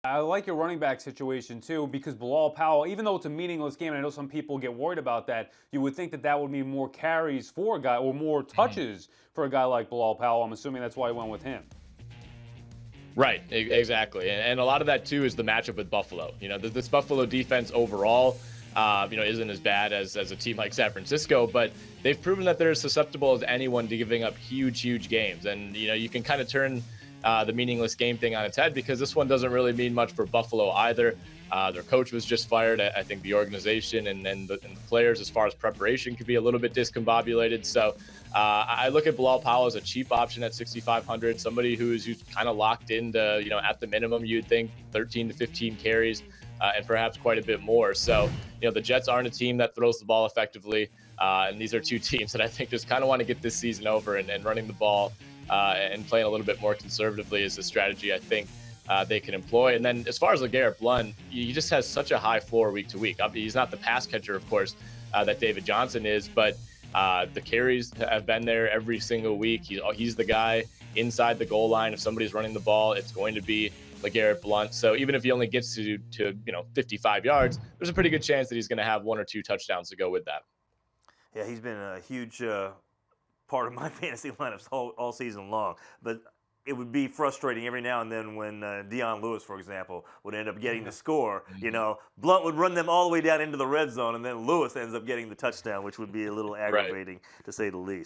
I like your running back situation too, because Bilal Powell, even though it's a meaningless game, and I know some people get worried about that, you would think that that would mean more carries for a guy or more Mhm. touches for a guy like Bilal Powell. I'm assuming that's why I went with him. Right, exactly, and a lot of that too is the matchup with Buffalo. You know, this Buffalo defense overall, isn't as bad as a team like San Francisco, but they've proven that they're as susceptible as anyone to giving up huge games. And you can kind of turn the meaningless game thing on its head, because this one doesn't really mean much for Buffalo either. Their coach was just fired. I think the organization and the players, as far as preparation, could be a little bit discombobulated. So I look at Bilal Powell as a cheap option at 6,500, somebody who's kind of locked into, at the minimum, you'd think 13 to 15 carries, and perhaps quite a bit more. So, the Jets aren't a team that throws the ball effectively. And these are two teams that I think just kind of want to get this season over, and running the ball and playing a little bit more conservatively is a strategy I think they can employ. And then as far as LeGarrette Blount, he just has such a high floor week to week. He's not the pass catcher, of course, that David Johnson is, but the carries have been there every single week. He's the guy inside the goal line. If somebody's running the ball, it's going to be LeGarrette Blount. So even if he only gets to 55 yards, there's a pretty good chance that he's going to have 1 or 2 touchdowns to go with that. Yeah, he's been a huge part of my fantasy lineups all season long. But it would be frustrating every now and then when Dion Lewis, for example, would end up getting the score. Blount would run them all the way down into the red zone, and then Lewis ends up getting the touchdown, which would be a little aggravating, to say the least.